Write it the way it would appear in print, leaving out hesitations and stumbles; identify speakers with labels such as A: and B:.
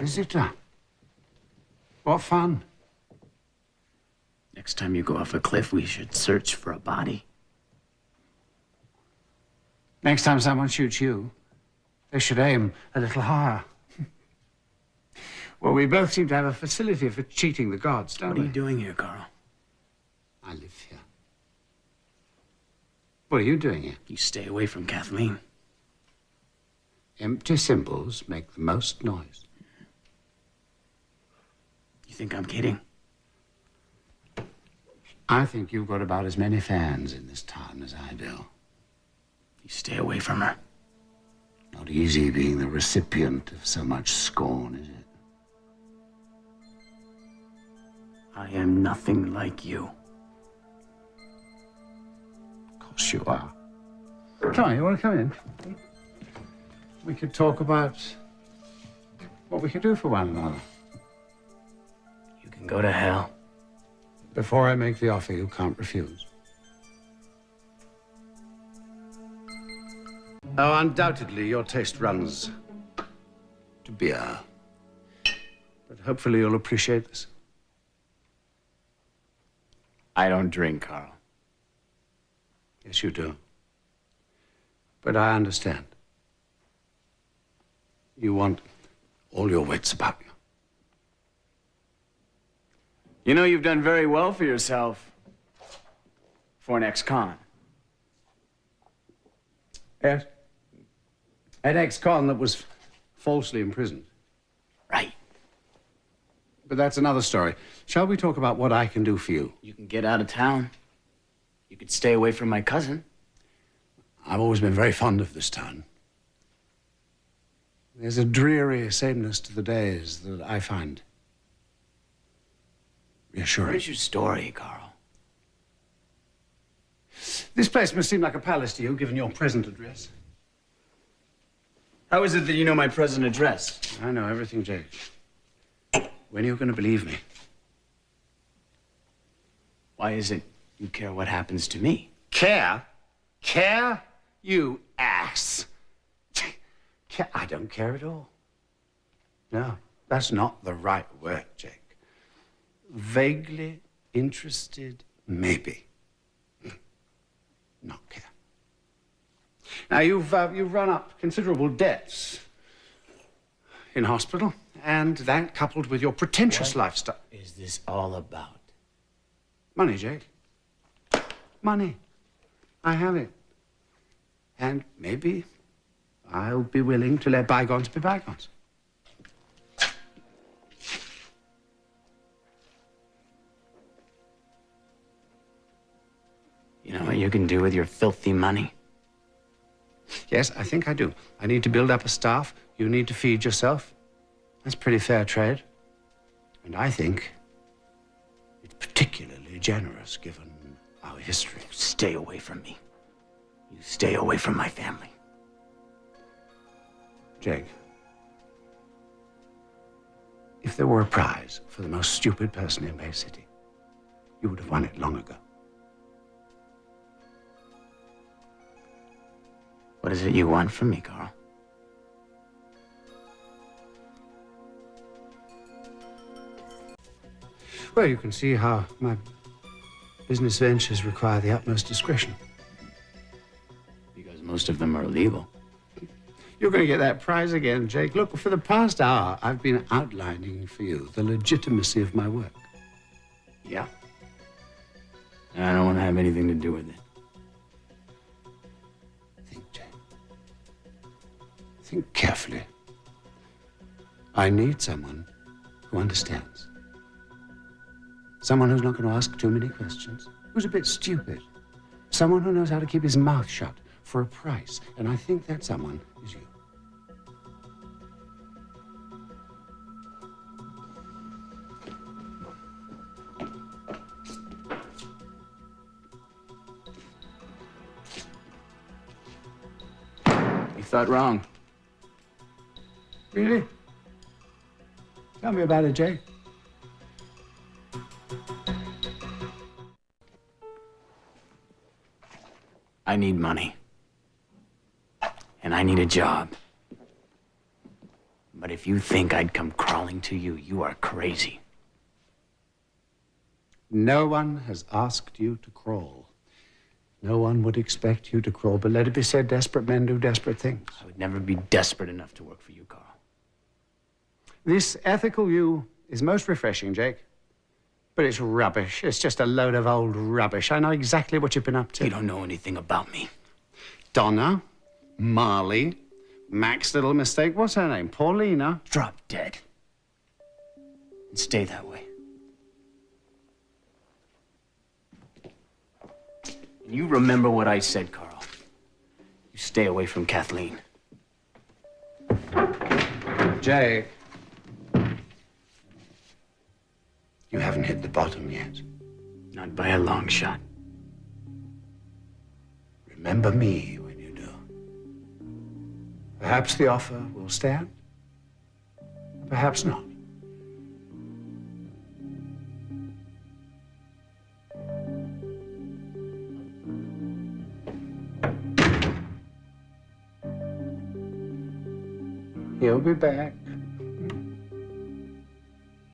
A: visitor. What fun.
B: Next time you go off a cliff, we should search for a body.
A: Next time someone shoots you, they should aim a little higher. Well, we both seem to have a facility for cheating the gods, don't we?
B: What are you doing here, Carl?
A: I live here. What are you doing here?
B: You stay away from Kathleen.
A: Empty symbols make the most noise.
B: You think I'm kidding?
A: I think you've got about as many fans in this town as I do.
B: You stay away from her.
A: Not easy being the recipient of so much scorn, is it?
B: I am nothing like you.
A: Of course you are. Come on, you want to come in? We could talk about what we could do for one another.
B: You can go to hell.
A: Before I make the offer, you can't refuse. Oh, undoubtedly, your taste runs to beer. But hopefully you'll appreciate this.
B: I don't drink, Carl.
A: Yes, you do. But I understand. You want all your wits about you.
B: You know, you've done very well for yourself for an ex-con.
A: Yes? An ex-con that was falsely imprisoned.
B: Right.
A: But that's another story. Shall we talk about what I can do for you?
B: You can get out of town. You could stay away from my cousin.
A: I've always been very fond of this town. There's a dreary sameness to the days that I find reassuring.
B: Where's your story, Carl?
A: This place must seem like a palace to you, given your present address.
B: How is it that you know my present address?
A: I know everything, Jake. When are you going to believe me?
B: Why is it you care what happens to me?
A: Care? Care? You ass. Care? I don't care at all. No, that's not the right word, Jake. Vaguely interested, maybe. Not care. Now, you've run up considerable debts in hospital, and that coupled with your pretentious lifestyle.
B: What is this all about?
A: Money, Jake. Money. I have it. And maybe I'll be willing to let bygones be bygones.
B: You know what you can do with your filthy money?
A: Yes, I think I do. I need to build up a staff. You need to feed yourself. That's pretty fair trade. And I think it's particularly generous given our history.
B: Stay away from me. You stay away from my family.
A: Jake, if there were a prize for the most stupid person in Bay City, you would have won it long ago.
B: What is it you want from me, Carl?
A: Well, you can see how my business ventures require the utmost discretion.
B: Because most of them are illegal.
A: You're going to get that prize again, Jake. Look, for the past hour, I've been outlining for you the legitimacy of my work.
B: Yeah. And I don't want to have anything to do with it.
A: Think, Jake. Think carefully. I need someone who understands. Someone who's not going to ask too many questions, who's a bit stupid. Someone who knows how to keep his mouth shut for a price. And I think that someone is you.
B: You thought wrong.
A: Really? Tell me about it, Jake.
B: I need money. And I need a job. But But if you think I'd come crawling to you, you are crazy.
A: No one has asked you to crawl. No one would expect you to crawl, but let it be said, desperate men do desperate things.
B: I would never be desperate enough to work for you, Carl.
A: This ethical you is most refreshing, Jake. But it's rubbish. It's just a load of old rubbish. I know exactly what you've been up to.
B: You don't know anything about me.
A: Donna, Marley, Mac's little mistake. What's her name? Paulina?
B: Drop dead. And stay that way. And you remember what I said, Carl. You stay away from Kathleen.
A: Jake. You haven't hit the bottom yet.
B: Not by a long shot.
A: Remember me when you do. Perhaps the offer will stand. Perhaps not. He'll be back.